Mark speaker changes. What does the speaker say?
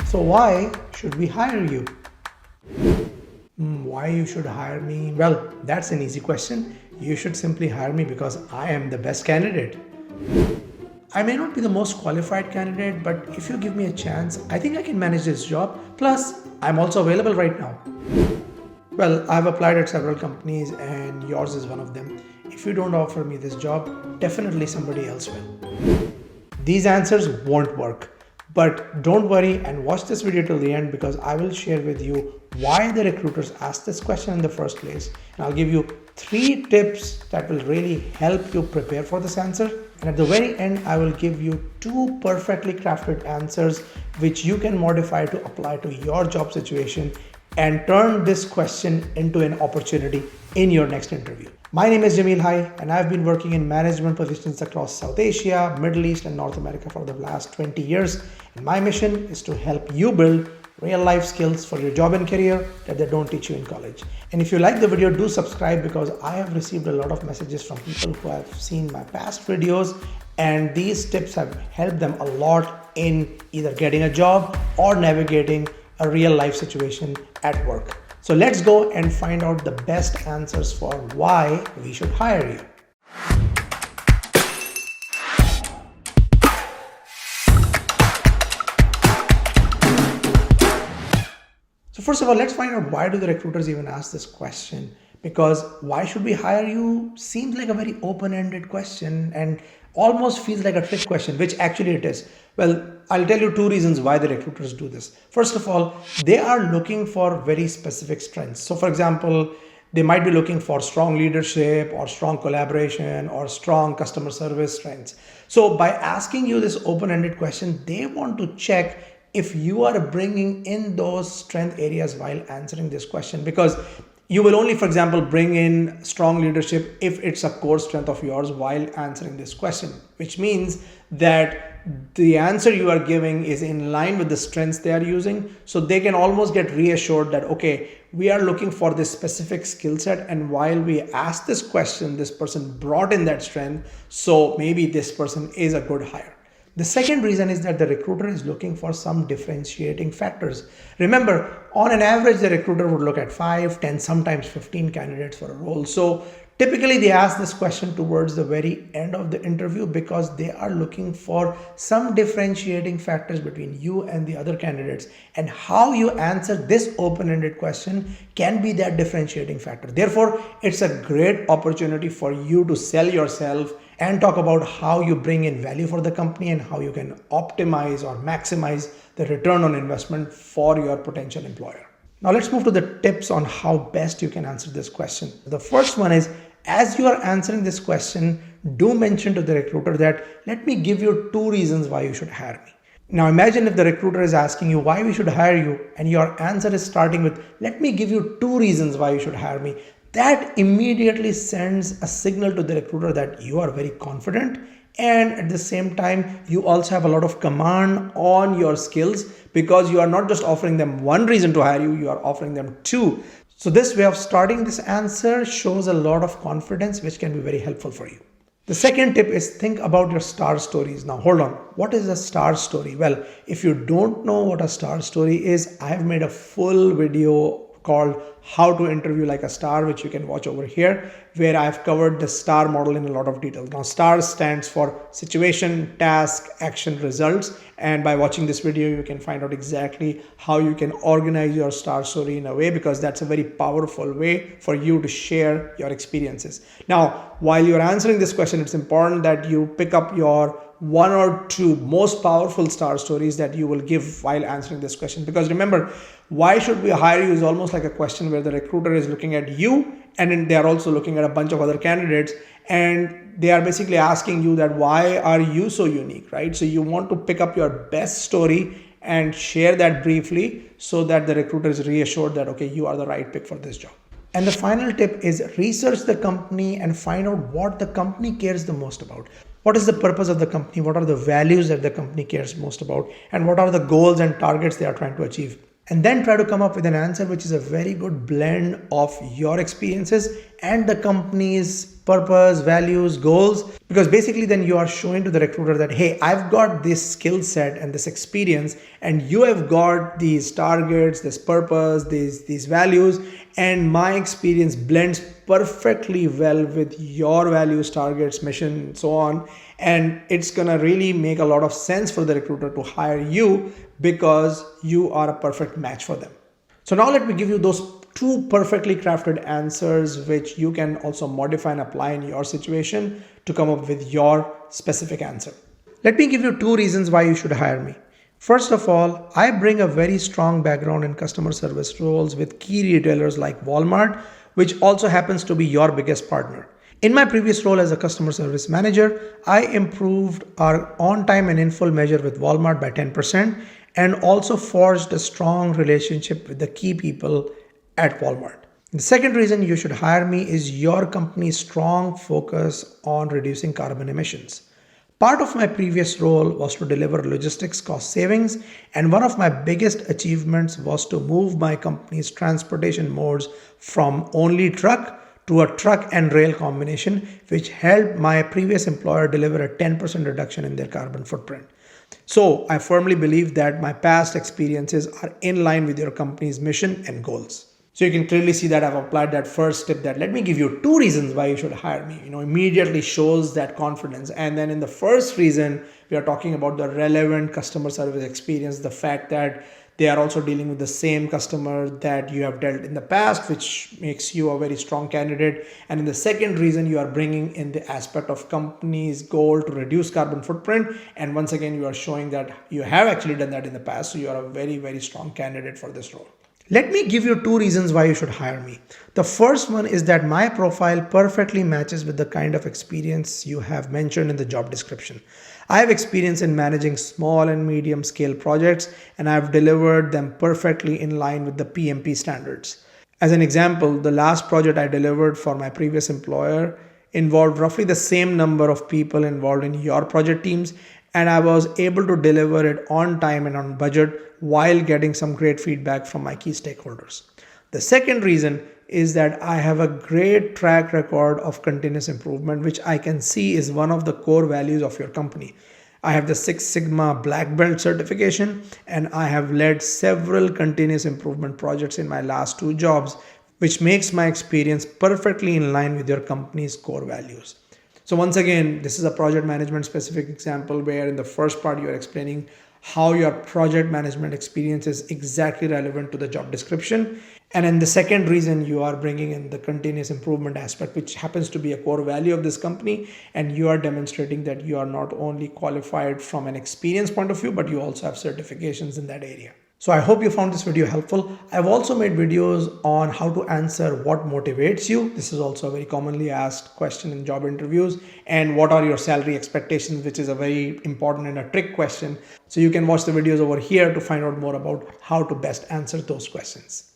Speaker 1: So why should we hire you? Why you should hire me? Well, that's an easy question. You should simply hire me because I am the best candidate. I may not be the most qualified candidate, but if you give me a chance, I think I can manage this job. Plus, I'm also available right now. Well, I've applied at several companies and yours is one of them. If you don't offer me this job, definitely somebody else will. These answers won't work. But don't worry and watch this video till the end because I will share with you why the recruiters asked this question in the first place. And I'll give you 3 tips that will really help you prepare for this answer. And at the very end, I will give you 2 perfectly crafted answers which you can modify to apply to your job situation and turn this question into an opportunity in your next interview. My name is Jamil Hai and I've been working in management positions across South Asia, Middle East and North America for the last 20 years. And my mission is to help you build real life skills for your job and career that they don't teach you in college. And if you like the video, do subscribe because I have received a lot of messages from people who have seen my past videos and these tips have helped them a lot in either getting a job or navigating a real life situation at work. So let's go and find out the best answers for why we should hire you. So first of all, let's find out why do the recruiters even ask this question? Because why should we hire you seems like a very open-ended question and almost feels like a trick question, which actually it is. Well, I'll tell you 2 reasons why the recruiters do this. First of all, they are looking for very specific strengths. So for example, they might be looking for strong leadership or strong collaboration or strong customer service strengths. So by asking you this open-ended question, they want to check if you are bringing in those strength areas while answering this question, because you will only, for example, bring in strong leadership if it's a core strength of yours while answering this question, which means that the answer you are giving is in line with the strengths they are using. So they can almost get reassured that, okay, we are looking for this specific skill set. And while we ask this question, this person brought in that strength. So maybe this person is a good hire. The second reason is that the recruiter is looking for some differentiating factors. Remember, on an average, the recruiter would look at 5, 10, sometimes 15 candidates for a role. So typically they ask this question towards the very end of the interview because they are looking for some differentiating factors between you and the other candidates. And how you answer this open-ended question can be that differentiating factor. Therefore, it's a great opportunity for you to sell yourself and talk about how you bring in value for the company and how you can optimize or maximize the return on investment for your potential employer. Now let's move to the tips on how best you can answer this question. The first one is, as you are answering this question, do mention to the recruiter that, let me give you 2 reasons why you should hire me. Now imagine if the recruiter is asking you why we should hire you and your answer is starting with, let me give you 2 reasons why you should hire me. That immediately sends a signal to the recruiter that you are very confident and at the same time you also have a lot of command on your skills because you are not just offering them 1 reason to hire you, you are offering them 2. So this way of starting this answer shows a lot of confidence, which can be very helpful for you. The second tip is think about your star stories. Now hold on, what is a star story? Well, if you don't know what a star story is, I have made a full video called How to Interview Like a Star, which you can watch over here, where I've covered the STAR model in a lot of detail. Now, STAR stands for situation, task, action, results. And by watching this video, you can find out exactly how you can organize your STAR story in a way, because that's a very powerful way for you to share your experiences. Now, while you're answering this question, it's important that you pick up your 1 or 2 most powerful star stories that you will give while answering this question. Because remember, why should we hire you is almost like a question where the recruiter is looking at you and then they are also looking at a bunch of other candidates and they are basically asking you that why are you so unique, right? So you want to pick up your best story and share that briefly so that the recruiter is reassured that, okay, you are the right pick for this job. And the final tip is research the company and find out what the company cares the most about. What is the purpose of the company? What are the values that the company cares most about? And what are the goals and targets they are trying to achieve? And then try to come up with an answer which is a very good blend of your experiences and the company's purpose, values, goals, because basically then you are showing to the recruiter that, hey, I've got this skill set and this experience, and you have got these targets, this purpose, these values, and my experience blends perfectly well with your values, targets, mission, and so on. And it's gonna really make a lot of sense for the recruiter to hire you because you are a perfect match for them. So now let me give you those two perfectly crafted answers which you can also modify and apply in your situation to come up with your specific answer. Let me give you two reasons why you should hire me. First of all, I bring a very strong background in customer service roles with key retailers like Walmart, which also happens to be your biggest partner. In my previous role as a customer service manager, I improved our on-time and in-full measure with Walmart by 10% and also forged a strong relationship with the key people at Walmart. The second reason you should hire me is your company's strong focus on reducing carbon emissions. Part of my previous role was to deliver logistics cost savings, and one of my biggest achievements was to move my company's transportation modes from only truck to a truck and rail combination, which helped my previous employer deliver a 10% reduction in their carbon footprint. So I firmly believe that my past experiences are in line with your company's mission and goals. So you can clearly see that I've applied that first tip, that let me give you two reasons why you should hire me. Immediately shows that confidence. And then in the first reason, we are talking about the relevant customer service experience, the fact that they are also dealing with the same customer that you have dealt in the past, which makes you a very strong candidate. And in the second reason, you are bringing in the aspect of company's goal to reduce carbon footprint. And once again, you are showing that you have actually done that in the past. So you are a very, very strong candidate for this role. Let me give you two reasons why you should hire me. The first one is that my profile perfectly matches with the kind of experience you have mentioned in the job description. I have experience in managing small and medium scale projects, and I've delivered them perfectly in line with the PMP standards. As an example, the last project I delivered for my previous employer involved roughly the same number of people involved in your project teams, and I was able to deliver it on time and on budget while getting some great feedback from my key stakeholders. The second reason is that I have a great track record of continuous improvement, which I can see is one of the core values of your company. I have the Six Sigma Black Belt certification, and I have led several continuous improvement projects in my last two jobs, which makes my experience perfectly in line with your company's core values. So once again, this is a project management specific example where in the first part you are explaining how your project management experience is exactly relevant to the job description. And in the second reason, you are bringing in the continuous improvement aspect, which happens to be a core value of this company. And you are demonstrating that you are not only qualified from an experience point of view, but you also have certifications in that area. So I hope you found this video helpful. I've also made videos on how to answer what motivates you. This is also a very commonly asked question in job interviews. And what are your salary expectations, which is a very important and a trick question. So you can watch the videos over here to find out more about how to best answer those questions.